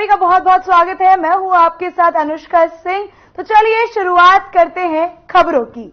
सभी का बहुत बहुत स्वागत है। मैं हूं आपके साथ अनुष्का सिंह। तो चलिए शुरुआत करते हैं खबरों की।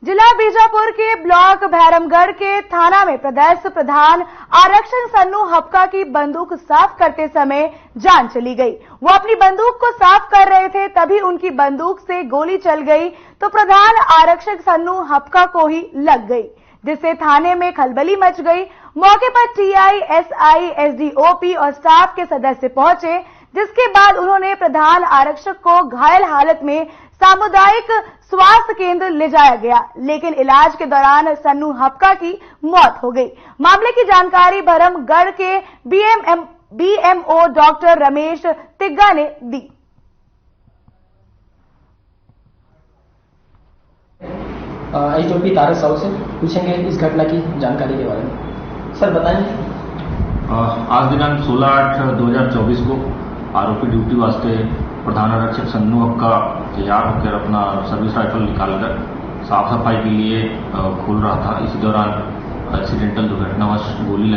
जिला बीजापुर के ब्लॉक भैरमगढ़ के थाना में प्रदेश प्रधान आरक्षण सन्नू हपका की बंदूक साफ करते समय जान चली गई। वो अपनी बंदूक को साफ कर रहे थे, तभी उनकी बंदूक से गोली चल गई तो प्रधान आरक्षक सन्नू हपका को ही लग गई, जिससे थाने में खलबली मच गई। मौके पर टीआई, एसआई, एसडीओपी और स्टाफ के सदस्य पहुंचे, जिसके बाद उन्होंने प्रधान आरक्षक को घायल हालत में सामुदायिक स्वास्थ्य केंद्र ले जाया गया, लेकिन इलाज के दौरान सन्नू हपका की मौत हो गई। मामले की जानकारी भैरमगढ़ के बीएमओ डॉक्टर रमेश तिग्गा ने दी। एसडीओपी तारक साहू से पूछेंगे इस घटना की जानकारी के बारे में। सर बताएंगे। आज दिनांक 16/8/2024 को आरोपी ड्यूटी वास्ते प्रधान आरक्षक सन्नू हपका तैयार होकर अपना सर्विस राइफल निकालकर साफ सफाई के लिए खोल रहा था। इसी दौरान एक्सीडेंटल दुर्घटनावश गोली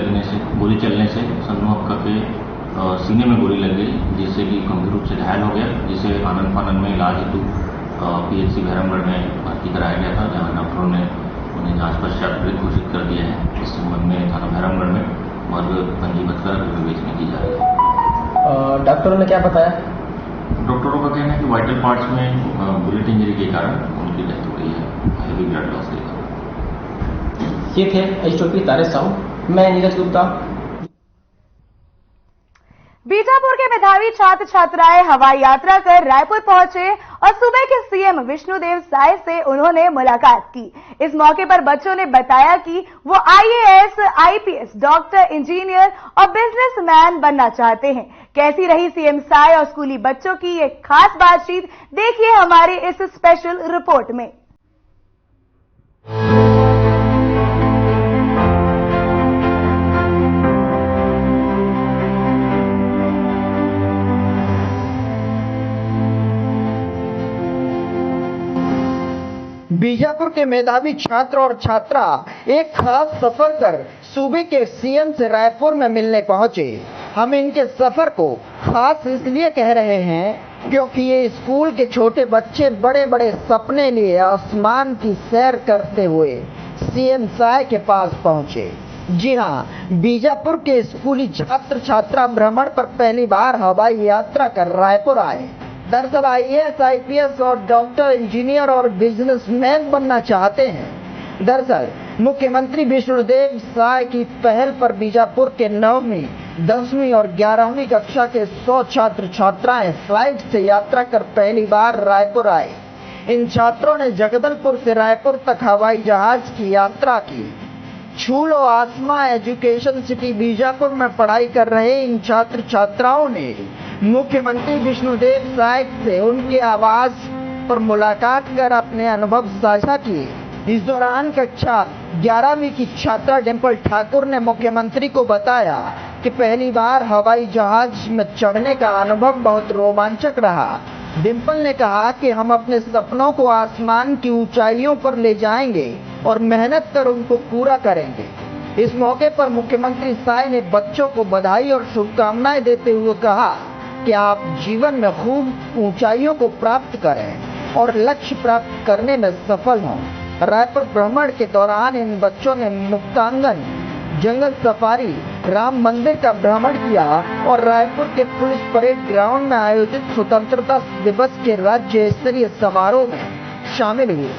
चलने से सन्नू हपका के सीने में गोली लग गई, जिससे कि गंभीर रूप से घायल हो गया, जिसे आनंद फानंद में इलाज हेतु पीएचसी भैरमगढ़ में भर्ती कराया गया था, जहां डॉक्टरों ने उन्हें जांच पश्चात मृत घोषित कर दिया है। इस संबंध में थाना भैरमगढ़ में मर्ग पंजीबद्ध कर विवेचना की जा रही है। डॉक्टरों ने क्या बताया? डॉक्टरों का कहना है कि वाइटल पार्ट्स में बुलेट इंजरी के कारण उनकी डेथ हो गई है, हेवी ब्लड लॉस के कारण। ये थे एसडीओपी तारक साहू। मैं नीरज गुप्ता। बीजापुर के मेधावी छात्र छात्राएं हवाई यात्रा कर रायपुर पहुंचे और सुबह के सीएम विष्णुदेव साय से उन्होंने मुलाकात की। इस मौके पर बच्चों ने बताया कि वो आईएएस, आईपीएस, डॉक्टर, इंजीनियर और बिजनेसमैन बनना चाहते हैं। कैसी रही सीएम साय और स्कूली बच्चों की ये खास बातचीत, देखिए हमारे इस स्पेशल रिपोर्ट में। बीजापुर के मेधावी छात्र और छात्रा एक खास सफर कर सूबे के सीएम से रायपुर में मिलने पहुंचे। हम इनके सफर को खास इसलिए कह रहे हैं क्योंकि ये स्कूल के छोटे बच्चे बड़े बड़े सपने लिए आसमान की सैर करते हुए सीएम साय के पास पहुंचे। जी हाँ, बीजापुर के स्कूली छात्र छात्रा भ्रमण पर पहली बार हवाई यात्रा कर रायपुर आए। दरअसल आईएएस, आईपीएस और डॉक्टर, इंजीनियर और बिजनेसमैन बनना चाहते हैं। दरअसल मुख्यमंत्री विष्णुदेव साय की पहल पर बीजापुर के 9वीं, 10वीं और 11वीं कक्षा के 100 छात्र छात्राएं फ्लाइट से यात्रा कर पहली बार रायपुर आए। इन छात्रों ने जगदलपुर से रायपुर तक हवाई जहाज की यात्रा की। छू लो आसमां एजुकेशन सिटी बीजापुर में पढ़ाई कर रहे इन छात्र छात्राओं ने मुख्यमंत्री विष्णुदेव साय से उनके आवास पर मुलाकात कर अपने अनुभव साझा किए। इस दौरान कक्षा 11वीं की छात्रा डिंपल ठाकुर ने मुख्यमंत्री को बताया कि पहली बार हवाई जहाज में चढ़ने का अनुभव बहुत रोमांचक रहा। डिंपल ने कहा कि हम अपने सपनों को आसमान की ऊंचाइयों पर ले जाएंगे और मेहनत कर उनको पूरा करेंगे। इस मौके पर मुख्यमंत्री साय ने बच्चों को बधाई और शुभकामनाएं देते हुए कहा कि आप जीवन में खूब ऊंचाइयों को प्राप्त करें और लक्ष्य प्राप्त करने में सफल हों। रायपुर भ्रमण के दौरान इन बच्चों ने मुक्तांगन, जंगल सफारी, राम मंदिर का भ्रमण किया और रायपुर के पुलिस परेड ग्राउंड में आयोजित स्वतंत्रता दिवस के राज्य स्तरीय समारोह में शामिल हुए।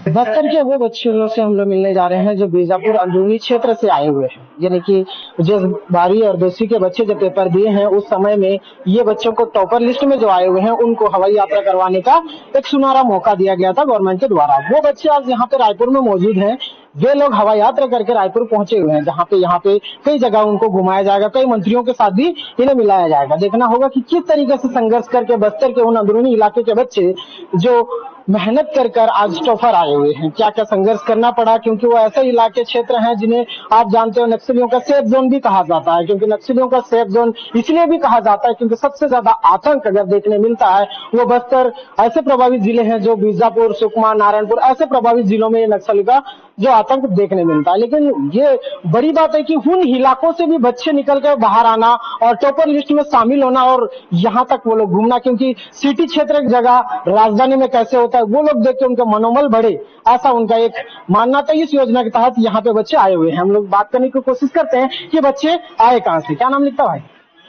बस्तर के वो बच्चों से हम लोग मिलने जा रहे हैं जो बीजापुर अंदरूनी क्षेत्र से आए हुए हैं, यानी कि जो 12वीं और 10वीं के बच्चे जब पेपर दिए हैं उस समय में ये बच्चों को टॉपर लिस्ट में जो आए हुए हैं उनको हवाई यात्रा करवाने का एक सुनहरा मौका दिया गया था गवर्नमेंट के द्वारा। वो बच्चे आज यहाँ पे रायपुर में मौजूद हैं। वे लोग हवाई यात्रा करके रायपुर पहुंचे हुए हैं, जहाँ पे कई जगह उनको घुमाया जाएगा, कई मंत्रियों के साथ भी इन्हें मिलाया जाएगा। देखना होगा कि किस तरीके से संघर्ष करके बस्तर के उन अंदरूनी इलाके के बच्चे जो मेहनत कर कर आज टॉपर आए हुए हैं। क्या क्या संघर्ष करना पड़ा, क्योंकि वो ऐसे इलाके क्षेत्र हैं जिन्हें आप जानते हो नक्सलियों का सेफ जोन भी कहा जाता है। क्योंकि नक्सलियों का सेफ जोन इसलिए भी कहा जाता है क्योंकि सबसे ज्यादा आतंक अगर देखने मिलता है वो बस्तर ऐसे प्रभावित जिले हैं जो बीजापुर, सुकमा, नारायणपुर ऐसे प्रभावित जिलों में नक्सली का जो आतंक देखने मिलता है। लेकिन ये बड़ी बात है कि उन इलाकों से भी बच्चे निकल कर बाहर आना और टॉपर लिस्ट में शामिल होना और यहाँ तक वो लोग घूमना, क्योंकि सिटी क्षेत्र की जगह राजधानी में कैसे होता है वो लोग देख के उनका मनोबल बढ़े, ऐसा उनका एक मानना था। इस योजना के तहत यहाँ पे बच्चे आए हुए हैं। हम लोग बात करने की कोशिश करते हैं कि बच्चे आए कहाँ से। क्या नाम लिखता भाई?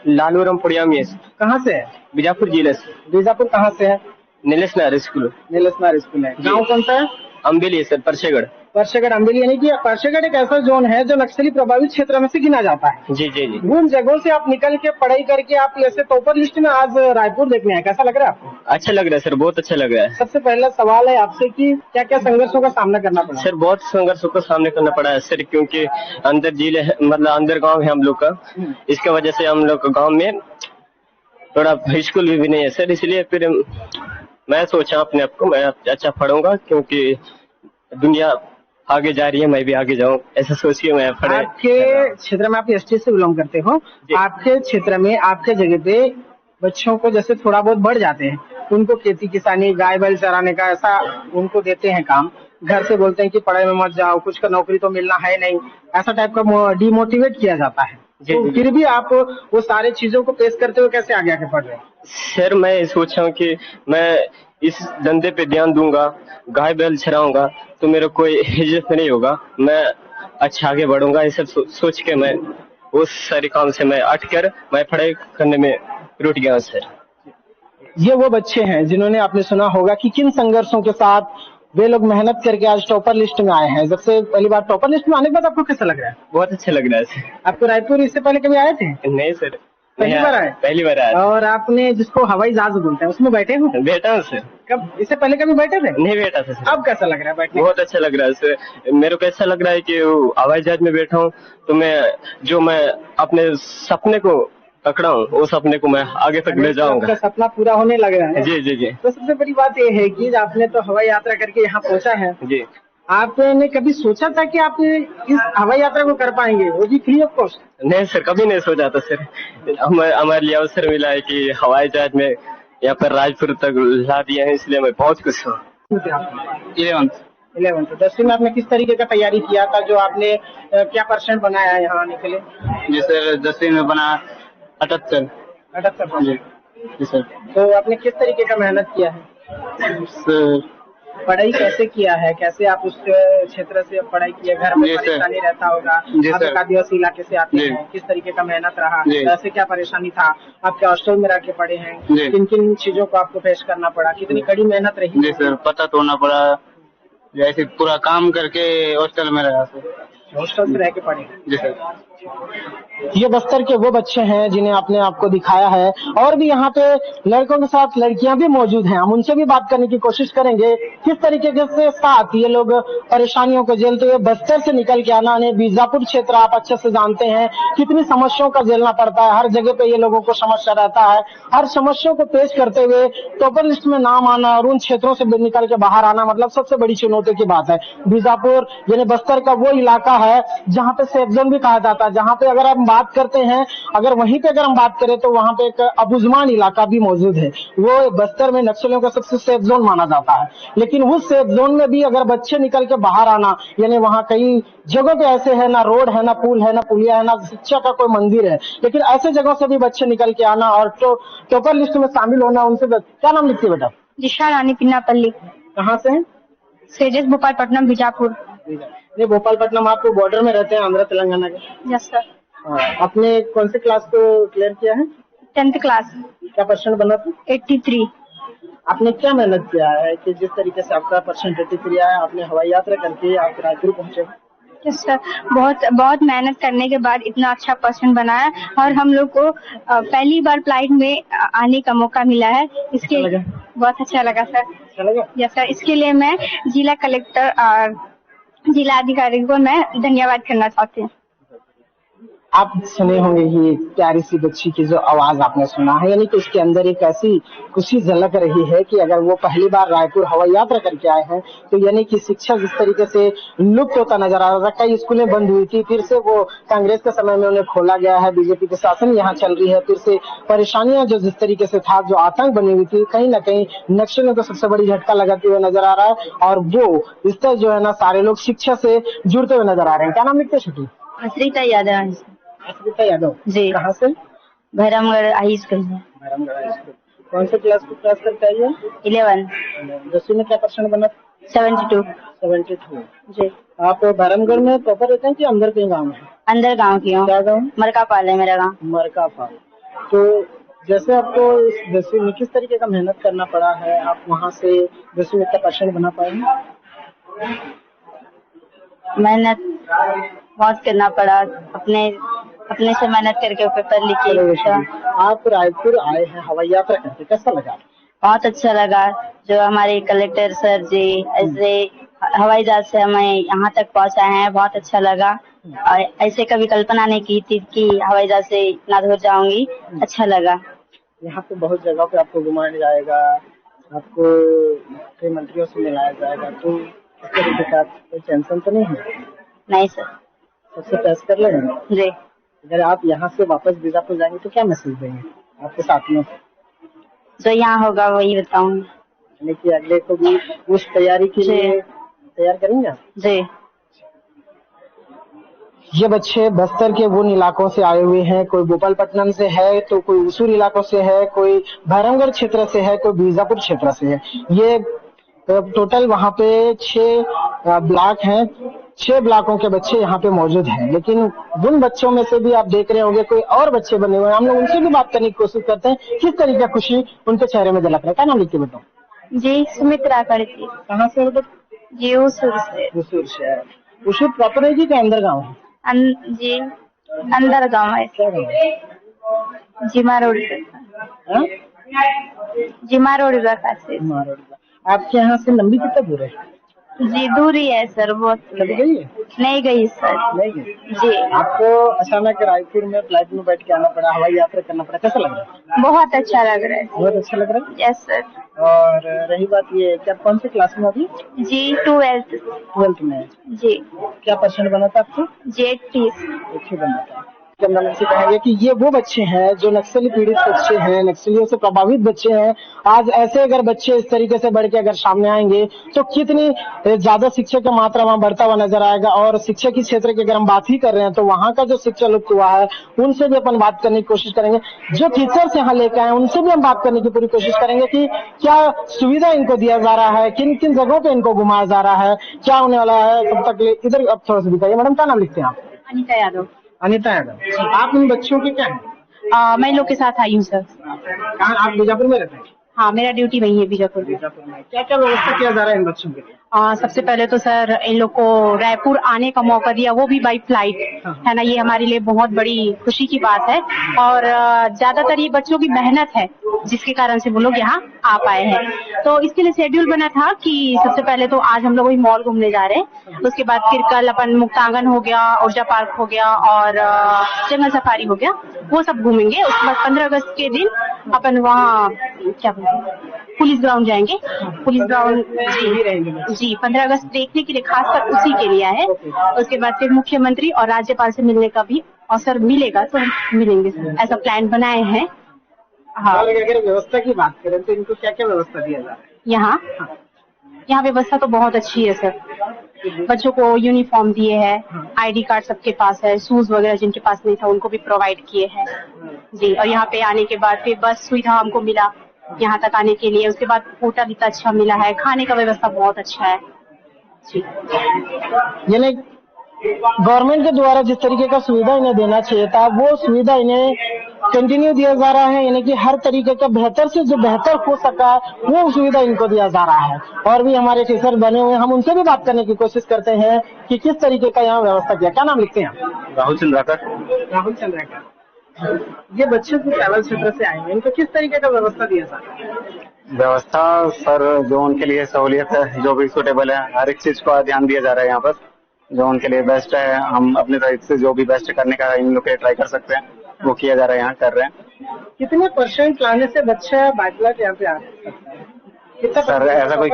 लालूराम पुड़िया में। कहाँ से है? बीजापुर जिले से। बीजापुर कहाँ से है? नीलेश नायर स्कूल। नीलेश नायर स्कूल है। गाँव कौन सा है? अम्बेली सर, परसेगढ़। परसेगढ़ अम्बेली, यानी कि परसेगढ़ एक ऐसा जोन है जो नक्सली प्रभावित क्षेत्र में से गिना जाता है। जी जी जी। उन जगहों से आप निकल के पढ़ाई करके आप ऐसे टॉपर लिस्ट में आज रायपुर देखने आए, कैसा लग रहा है आपको? अच्छा लग रहा है सर, बहुत अच्छा लग रहा है। सबसे पहला सवाल है आपसे कि क्या क्या संघर्षों का सामना करना पड़ा? सर बहुत संघर्षों का सामना करना पड़ा है सर, क्योंकि अंदर जिले मतलब अंदर गांव है हम लोग का, इसके वजह से हम लोग गांव में थोड़ा स्कूल भी नहीं है सर। इसलिए फिर मैं सोचा अपने आप को मैं अच्छा पढ़ूंगा, क्योंकि दुनिया आगे जा रही है, मैं भी आगे जाऊं, ऐसा सोच के मैं पढ़े। आपके क्षेत्र में आप एसटी से बिलोंग करते हो, आपके क्षेत्र में आपके जगह पे बच्चों को जैसे थोड़ा बहुत बढ़ जाते हैं, उनको खेती किसानी गाय बैल चराने का ऐसा उनको देते हैं काम, घर से बोलते हैं कि पढ़ाई में मत जाओ, कुछ का नौकरी तो मिलना है नहीं, ऐसा टाइप का डिमोटिवेट किया जाता है। तो फिर भी आप वो सारे चीजों को पेश करते हुए कैसे आगे आके पढ़ रहे हैं? सर मैं सोचा हूँ कि मैं इस धंधे पे ध्यान दूंगा, गाय बैल चराऊंगा तो मेरा कोई इज्जत नहीं होगा, मैं अच्छा आगे बढ़ूंगा। ये सब सोच के मैं उस सारे काम से मैं हटकर मैं पढ़ाई करने में रुट गया सर। ये वो बच्चे हैं जिन्होंने आपने सुना होगा कि किन संघर्षों के साथ वे लोग मेहनत करके आज टॉपर लिस्ट में आए हैं। सबसे पहली बार टॉपर लिस्ट में आने के बाद आपको कैसा लग रहा है? बहुत अच्छा लग रहा है सर। आपको रायपुर इससे पहले कभी आए थे? नहीं सर, पहली बार आए? पहली बार आया। और आपने जिसको हवाई जहाज बोलते हैं उसमें बैठे हो? बैठा हूँ सर। कब, इससे पहले कभी बैठे थे? नहीं बैठा था सर। अब कैसा लग रहा है बैठने? बहुत अच्छा लग रहा है सर। मेरे को ऐसा लग रहा है कि हवाई जहाज में बैठा हूँ तो मैं अपने सपने को पकड़ा हूँ, वो सपने को मैं आगे तक ले जाऊंगा। आपका सपना पूरा होने लग रहा है। जी जी जी। तो सबसे बड़ी बात ये है कि आपने तो हवाई यात्रा करके यहाँ पहुँचा है जी। आपने कभी सोचा था कि आप इस हवाई यात्रा को कर पाएंगे, वो भी फ्री ऑफ कॉस्ट? नहीं सर, कभी नहीं सोचा था सर। हमारे लिए अवसर मिला है कि हवाई जहाज में यहाँ पर रायपुर तक ला दिया है, इसलिए मैं बहुत खुश हूँ। 11th 10वीं में आपने किस तरीके का तैयारी किया था, जो आपने क्या परसेंट बनाया है यहाँ आने के लिए? जी सर, 10वीं में बना 78%। जी सर। तो आपने किस तरीके का मेहनत किया है? सर पढ़ाई कैसे किया है, कैसे आप उस क्षेत्र से पढ़ाई किए? घर में जी सर। परेशानी रहता होगा, जी आप सर। एक आदिवासी इलाके से आते जी। हैं, किस तरीके का मेहनत रहा, जी। कैसे क्या परेशानी था, आपके हॉस्टल में रह के पढ़े हैं, जी। किन किन चीजों को आपको फेस करना पड़ा, कितनी कड़ी मेहनत रही? जी सर, पता तो होना पड़ा, जैसे पूरा काम करके हॉस्टल में रहा सर। हॉस्टल से रह के पढ़े। जी सर। ये बस्तर के वो बच्चे हैं जिन्हें आपने आपको दिखाया है, और भी यहाँ पे लड़कों के साथ लड़कियां भी मौजूद हैं। हम उनसे भी बात करने की कोशिश करेंगे किस तरीके से साथ ये लोग परेशानियों को झेलते हुए बस्तर से निकल के आना। बीजापुर क्षेत्र आप अच्छे से जानते हैं कितनी समस्याओं का झेलना पड़ता है, हर जगह पे ये लोगों को समस्या रहता है। हर समस्या को पेश करते हुए टॉपर लिस्ट में नाम आना और उन क्षेत्रों से निकल के बाहर आना मतलब सबसे बड़ी चुनौती की बात है। बीजापुर यानी बस्तर का वो इलाका है जहाँ पे सेफ जोन भी कहा जाता है, जहाँ पे अगर हम बात करते हैं, अगर वहीं पे अगर हम बात करें तो वहाँ पे एक अबुजमान इलाका भी मौजूद है। वो बस्तर में नक्सलियों का सबसे सेफ जोन माना जाता है। लेकिन उस सेफ जोन में भी अगर बच्चे निकल के बाहर आना, यानी वहाँ कई जगहों पे ऐसे है, ना रोड है, ना पुल है, ना पुलिया है, ना शिक्षा का कोई मंदिर है, लेकिन ऐसे जगहों से भी बच्चे निकल के आना और टॉपर लिस्ट में शामिल होना। उनसे क्या नाम लिखती है बेटा? दिशा रानी पिन्नापल्ली। कहाँ से? सेजस भोपालपट्टनम बीजापुर। नहीं, भोपालपट्टनम आप बॉर्डर में रहते हैं आंध्र तेलंगाना के। Yes sir. आपने कौन से क्लास को क्लियर किया है? 10th class. क्या परसेंट बना था? 83। आपने क्या मेहनत किया है कि जिस तरीके से आपका परसेंट 83 आया, आपने हवाई यात्रा करके आप रायपुर पहुंचे? यस सर, बहुत मेहनत करने के बाद इतना अच्छा परसेंट बनाया और हम लोग को पहली बार फ्लाइट में आने का मौका मिला है। इसके बहुत अच्छा लगा सर। अच्छा लगा? यस सर, इसके लिए मैं जिला कलेक्टर और जिला अधिकारी को मैं धन्यवाद करना चाहती हूँ। आप सुने होंगे ये प्यारी सी बच्ची की जो आवाज आपने सुना है, यानी कि उसके अंदर एक ऐसी खुशी झलक रही है कि अगर वो पहली बार रायपुर हवाई यात्रा करके आए हैं तो यानी कि शिक्षा जिस तरीके से लुप्त होता नजर आ रहा था, कई स्कूलें बंद हुई थी, फिर से वो कांग्रेस के समय में उन्हें खोला गया है, बीजेपी के शासन यहाँ चल रही है, फिर से परेशानियां जो जिस तरीके से था, जो आतंक बनी हुई थी, कहीं ना कहीं नक्सलियों को सबसे बड़ी झटका लगाते हुए नजर आ रहा है और वो इस तरह जो है ना सारे लोग शिक्षा से जुड़ते हुए नजर आ रहे हैं। क्या नाम लिखते हैं छोटी? अश्रिता यादव। अश्रिता यादव जी। कहाँ से? भैरमगढ़ हाई स्कूल में। भैरमगढ़ स्कूल। कौन से क्लास को क्रॉस करके आई है? 11। 10वीं में क्या परसेंट बना? 72। जी। आप भैरमगढ़ में प्रॉपर रहते हैं कि अंदर कहीं गाँव में? अंदर गांव की हूँ। क्या गाँव? मरकापाल है मेरा गांव। मरकापाल। तो जैसे आपको इस 10वीं में किस तरीके का मेहनत करना पड़ा है, आप वहाँ से 10वीं में क्या परसेंट बना पाए? मेहनत बहुत करना पड़ा, अपने से मेहनत करके पेपर लिखी। आप रायपुर आए हैं हवाई यात्रा करके, कैसा लगा? बहुत अच्छा लगा। जो हमारे कलेक्टर सर जी ऐसे हवाई जहाज से हमें यहाँ तक पहुँचाए हैं, बहुत अच्छा लगा। और ऐसे कभी कल्पना नहीं की थी कि हवाई जहाज से इतना दूर जाऊंगी। अच्छा लगा। यहाँ पे बहुत जगह पे आपको घुमाया जाएगा, आपको कई मंत्रियों से मिलाया जाएगा, तो इस तरीके का कोई टेंशन तो नहीं है? नहीं सर। सबसे पैस कर लेंगे जी। अगर आप यहाँ से वापस बीजापुर जाएंगे तो क्या मैसेज देंगे आपके साथियों को? जो यहाँ होगा वही बताऊंगी। यानी कि अगले को भी उस तैयारी के लिए तैयार करेंगे? जी। ये बच्चे बस्तर के उन इलाकों से आए हुए हैं, कोई भोपालपट्टनम से है, तो कोई उसूर इलाकों से है, कोई भैरमगढ़ क्षेत्र से है, कोई बीजापुर क्षेत्र से है। ये टोटल वहाँ पे 6 ब्लॉक हैं, 6 ब्लॉकों के बच्चे यहाँ पे मौजूद हैं। लेकिन उन बच्चों में से भी आप देख रहे होंगे कोई और बच्चे बने हुए हैं, हम लोग उनसे भी बात करने की कोशिश करते हैं, किस तरीके का खुशी उनके चेहरे में झलक रहा है। क्या नाम लिखते बताओ? जी सुमित्रा करती। कहाँ से? जी उसूर से। उसूर से। उसूर प्रॉपर है कि अंदर गाँव है? जी अंदर गाँव है। क्या गाँव है? जिमा रोड हाँ? जिमा रोड से। आपके यहाँ से लंबी कितना दूर है? जी दूरी है सर, बहुत कभी गई है? नहीं गई सर। नहीं गई। जी। आपको अचानक रायपुर में फ्लाइट में बैठ के आना पड़ा, हवाई यात्रा करना पड़ा, कैसा लग रहा है? बहुत अच्छा लग रहा है। बहुत अच्छा लग रहा है। Yes sir. और रही बात ये, क्या कौन से क्लास में अभी? जी 12th में। जी। क्या परसेंट बना था आपको? जी 80 बना था। कैमरामैन से कहेंगे कि ये वो बच्चे हैं जो नक्सली पीड़ित बच्चे हैं, नक्सलियों से प्रभावित बच्चे हैं। आज ऐसे अगर बच्चे इस तरीके से बढ़ के अगर सामने आएंगे तो कितनी ज्यादा शिक्षा की मात्रा वहाँ बढ़ता हुआ नजर आएगा। और शिक्षा की क्षेत्र की अगर हम बात ही कर रहे हैं तो वहाँ का जो शिक्षा लुप्त हुआ है उनसे भी अपन बात करने की कोशिश करेंगे। जो टीचर्स यहाँ लेकर आए उनसे भी हम बात करने की पूरी कोशिश करेंगे कि क्या सुविधा इनको दिया जा रहा है, किन किन जगहों पे इनको घुमाया जा रहा है, क्या होने वाला है कब तक। इधर अब थोड़ा सा दिखाइए। मैडम क्या नाम लिखते हैं आप? अनीता यादव। अनीता यादव। आप इन बच्चों के क्या है? मैं लोग के साथ आई हूँ सर। कहाँ? आप बीजापुर में रहते हैं? हाँ मेरा ड्यूटी वही है बीजापुर में। क्या क्या व्यवस्था किया जा रहा है इन बच्चों के लिए? सबसे पहले तो सर इन लोग को रायपुर आने का मौका दिया, वो भी बाई फ्लाइट, है ना। ये हमारे लिए बहुत बड़ी खुशी की बात है। और ज्यादातर ये बच्चों की मेहनत है जिसके कारण से वो लोग यहाँ आ पाए हैं। तो इसके लिए शेड्यूल बना था कि सबसे पहले तो आज हम लोग वही मॉल घूमने जा रहे हैं, उसके बाद फिर कल अपन मुक्तांगन हो गया, ऊर्जा पार्क हो गया और जंगल सफारी हो गया, वो सब घूमेंगे। उसके बाद 15 अगस्त के दिन अपन वहाँ क्या बोलते हैं पुलिस ग्राउंड जाएंगे। पुलिस ग्राउंड जी 15 अगस्त देखने के लिए खासकर उसी के लिए है। उसके बाद फिर मुख्यमंत्री और राज्यपाल से मिलने का भी अवसर मिलेगा तो हम मिलेंगे सर, ऐसा प्लान बनाए हैं। हाँ अगर व्यवस्था की बात करें तो इनको क्या क्या व्यवस्था दिया जा रहा है? यहाँ व्यवस्था तो बहुत अच्छी है सर। बच्चों को यूनिफॉर्म दिए हैं, आईडी कार्ड सबके पास है, शूज वगैरह जिनके पास नहीं था उनको भी प्रोवाइड किए हैं जी। और यहाँ पे आने के बाद फिर बस सुविधा हमको मिला यहाँ तक आने के लिए। उसके बाद होटल इतना अच्छा मिला है, खाने का व्यवस्था बहुत अच्छा है जी। यानी गवर्नमेंट के द्वारा जिस तरीके का सुविधा इन्हें देना चाहिए था वो सुविधा इन्हें कंटिन्यू दिया जा रहा है। यानी कि हर तरीके का बेहतर से जो बेहतर हो सका वो सुविधा इनको दिया जा रहा है। और भी हमारे टीचर बने हुए हैं, हम उनसे भी बात करने की कोशिश करते हैं कि किस तरीके का यहाँ व्यवस्था किया। क्या नाम लिखते हैं? राहुल चंद्राकर। राहुल चंद्राकर। ये बच्चे जो ट्रैवल क्षेत्र से आए हैं इनको किस तरीके का व्यवस्था दिया जा रहा है? व्यवस्था सर जो उनके लिए सहूलियत है, जो भी सूटेबल है, हर एक चीज का ध्यान दिया जा रहा है यहाँ पर। जो उनके लिए बेस्ट है। हम अपने साइड से जो भी बेस्ट करने का इन लोग के ट्राई कर सकते हैं, वो किया जा रहा है, यहाँ कर रहे हैं। कितने परसेंट लाने से बच्चा बैकलॉग यहाँ पे आ सकता है? कितना सर ऐसा कोई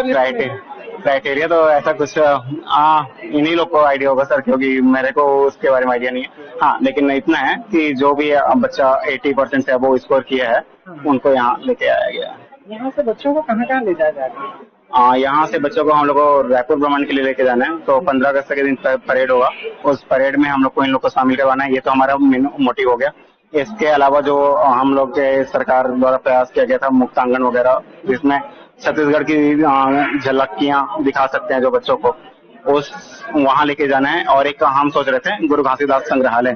क्राइटेरिया तो ऐसा कुछ इन्हीं लोग को आइडिया होगा सर, क्योंकि मेरे को उसके बारे में आइडिया नहीं है। हाँ, लेकिन इतना है कि जो भी बच्चा 80% से अबव स्कोर किया है, उनको यहाँ लेके आया गया। यहाँ से बच्चों को कहाँ ले जाया जाएगा? यहाँ से बच्चों को हम लोग को रायपुर भ्रमण के लिए लेके जाना है। तो 15 अगस्त के दिन परेड होगा, उस परेड में हम लोग को इन लोग को शामिल करवाना है। ये तो हमारा मेन मोटिव हो गया। इसके अलावा जो हम लोग के सरकार द्वारा प्रयास किया गया था मुक्तांगन वगैरह, जिसमें छत्तीसगढ़ की झलकियां दिखा सकते हैं जो बच्चों को, उस वहां लेके जाना है। और एक हम सोच रहे थे गुरु घासीदास संग्रहालय,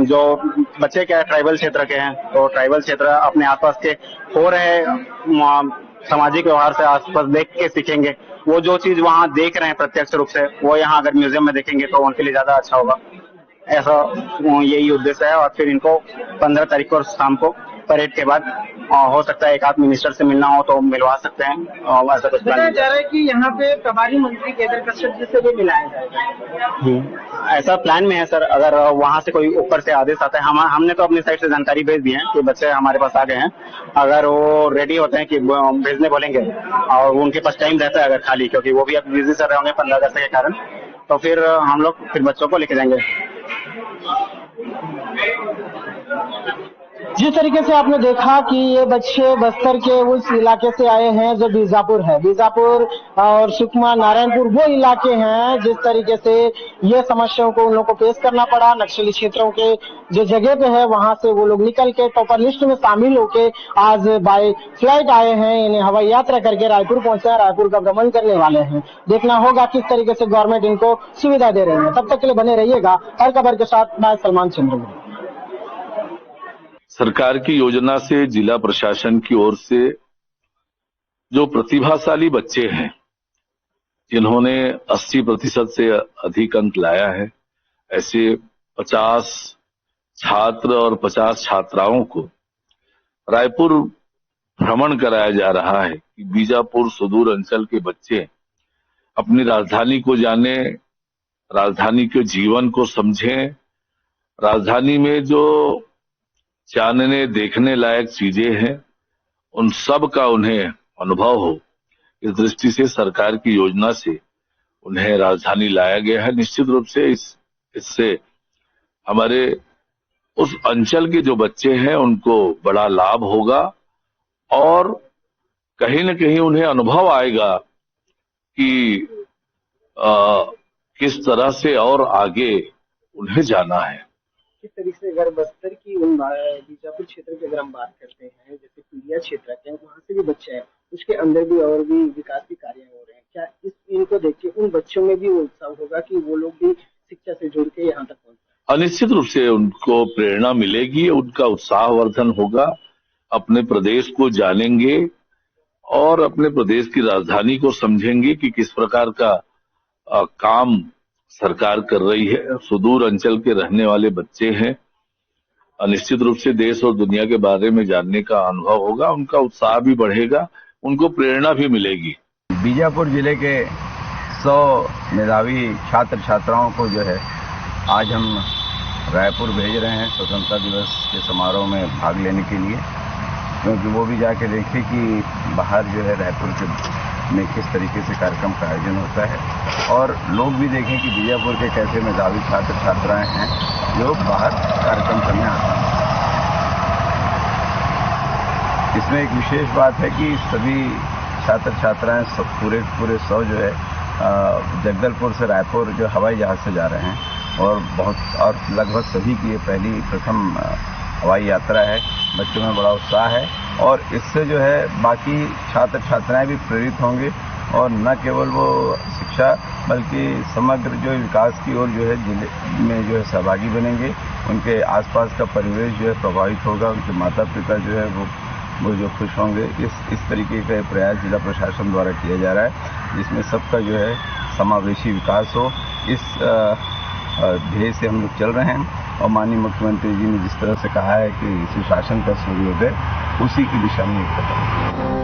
जो बच्चे क्या ट्राइबल क्षेत्र के हैं, तो ट्राइबल क्षेत्र अपने आसपास के हो रहे सामाजिक व्यवहार से आसपास देख के सीखेंगे। वो जो चीज वहाँ देख रहे हैं प्रत्यक्ष रूप से, वो यहाँ अगर म्यूजियम में देखेंगे तो उनके लिए ज्यादा अच्छा होगा। ऐसा यही उद्देश्य है। और फिर इनको 15 तारीख को शाम को परेड के बाद हो सकता है एक आध मिनिस्टर से मिलना हो तो मिलवा सकते हैं। और ऐसा कुछ बताया जा रहा है कि यहाँ पे प्रभारी मंत्री केदार कश्यप जी से भी मिलाया जाएगा। ऐसा प्लान में है सर। अगर वहाँ से कोई ऊपर से आदेश आता है, हमने तो अपनी साइड से जानकारी भेज दी है कि बच्चे हमारे पास आ गए हैं। अगर वो रेडी होते हैं कि भेजने बोलेंगे और उनके पास टाइम रहता है अगर खाली, क्योंकि वो भी अब बिजी चल रहे होंगे 15 अगस्त के कारण, तो फिर हम लोग फिर बच्चों को लेके जाएंगे। जिस तरीके से आपने देखा कि ये बच्चे बस्तर के उस इलाके से आए हैं जो बीजापुर है, बीजापुर और सुकमा नारायणपुर वो इलाके हैं जिस तरीके से ये समस्याओं को उन लोगों को पेश करना पड़ा। नक्सली क्षेत्रों के जो जगह पे है वहां से वो लोग निकल के टॉपर लिस्ट में शामिल होके आज बाय फ्लाइट आए हैं। इन्हें हवाई यात्रा करके रायपुर पहुंचा, रायपुर का भ्रमण करने वाले हैं। देखना होगा किस तरीके से गवर्नमेंट इनको सुविधा दे रही है। तब तक के लिए बने रहिएगा हर खबर के साथ। मैं सलमान चंद्र। सरकार की योजना से जिला प्रशासन की ओर से जो प्रतिभाशाली बच्चे हैं, जिन्होंने 80% से अधिक अंक लाया है, ऐसे 50 छात्र और 50 छात्राओं को रायपुर भ्रमण कराया जा रहा है कि बीजापुर सुदूर अंचल के बच्चे अपनी राजधानी को जाने, राजधानी के जीवन को समझें, राजधानी में जो जानने देखने लायक चीजें हैं उन सब का उन्हें अनुभव हो। इस दृष्टि से सरकार की योजना से उन्हें राजधानी लाया गया है। निश्चित रूप से इससे हमारे उस अंचल के जो बच्चे हैं उनको बड़ा लाभ होगा और कहीं न कहीं उन्हें अनुभव आएगा कि किस तरह से और आगे उन्हें जाना है। किस तरीके से अगर बस्तर की उन बीजापुर क्षेत्र की अगर हम बात करते हैं, जैसे पीलिया क्षेत्र के वहाँ से भी बच्चे हैं, उसके अंदर भी और भी विकास के कार्य हो रहे हैं, क्या इनको देख के उन बच्चों में भी वो उत्साह होगा कि वो लोग भी शिक्षा से जुड़ के यहाँ तक पहुंचे? निश्चित रूप से उनको प्रेरणा मिलेगी, उनका उत्साहवर्धन होगा, अपने प्रदेश को जानेंगे और अपने प्रदेश की राजधानी को समझेंगे कि किस प्रकार का काम सरकार कर रही है। सुदूर अंचल के रहने वाले बच्चे हैं, निश्चित रूप से देश और दुनिया के बारे में जानने का अनुभव होगा, उनका उत्साह भी बढ़ेगा, उनको प्रेरणा भी मिलेगी। बीजापुर जिले के 100 मेधावी छात्र छात्राओं को जो है आज हम रायपुर भेज रहे हैं स्वतंत्रता दिवस के समारोह में भाग लेने के लिए, क्योंकि वो भी जाके देखें कि बाहर जो है रायपुर में किस तरीके से कार्यक्रम का आयोजन होता है और लोग भी देखें कि बीजापुर के कैसे मेधावी छात्र छात्राएं हैं जो बाहर कार्यक्रम करने आते हैं। इसमें एक विशेष बात है कि सभी छात्र छात्राएं पूरे 100 जो है जगदलपुर से रायपुर जो हवाई जहाज से जा रहे हैं और लगभग सभी की ये प्रथम हवाई यात्रा है। बच्चों में बड़ा उत्साह है और इससे जो है बाकी छात्र छात्राएं भी प्रेरित होंगे और न केवल वो शिक्षा बल्कि समग्र जो विकास की ओर जो है जिले में जो है सहभागी बनेंगे। उनके आसपास का परिवेश जो है प्रभावित होगा, उनके माता पिता जो है वो जो खुश होंगे। इस तरीके का प्रयास जिला प्रशासन द्वारा किया जा रहा है, जिसमें सबका जो है समावेशी विकास हो। इस ध्येय से हम लोग चल रहे हैं और माननीय मुख्यमंत्री जी ने जिस तरह से कहा है कि सुशासन का सूर्योदय, उसी की दिशा में एक कदम।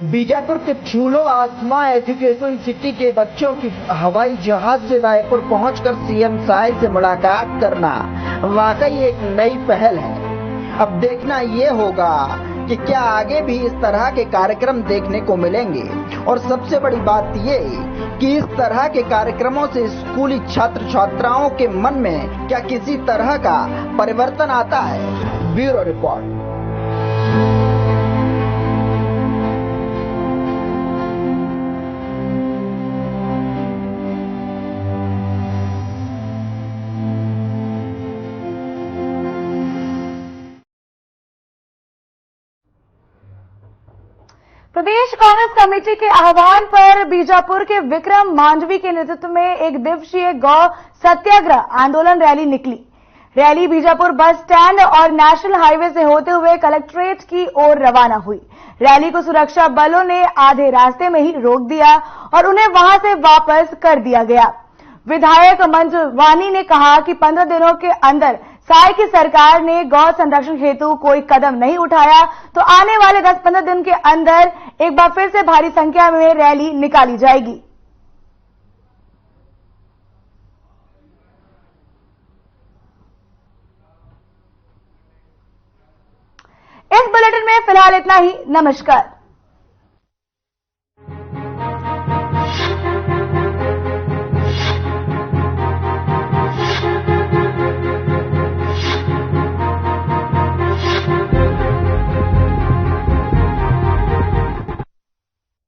बीजापुर के चूलो आसमा एजुकेशन सिटी के बच्चों की हवाई जहाज से रायपुर पहुंचकर सीएम साय से मुलाकात करना वाकई एक नई पहल है। अब देखना ये होगा कि क्या आगे भी इस तरह के कार्यक्रम देखने को मिलेंगे, और सबसे बड़ी बात ये कि इस तरह के कार्यक्रमों से स्कूली छात्र छात्राओं के मन में क्या किसी तरह का परिवर्तन आता है। Bureau report. प्रदेश कांग्रेस कमेटी के आह्वान पर बीजापुर के विक्रम मांडवी के नेतृत्व में एक दिवसीय गौ सत्याग्रह आंदोलन रैली निकली। रैली बीजापुर बस स्टैंड और नेशनल हाईवे से होते हुए कलेक्ट्रेट की ओर रवाना हुई। रैली को सुरक्षा बलों ने आधे रास्ते में ही रोक दिया और उन्हें वहां से वापस कर दिया गया। विधायक मंजू वानी ने कहा कि 15 दिनों के अंदर साय की सरकार ने गौ संरक्षण हेतु कोई कदम नहीं उठाया तो आने वाले 10-15 दिन के अंदर एक बार फिर से भारी संख्या में रैली निकाली जाएगी। इस बुलेटिन में फिलहाल इतना ही। नमस्कार।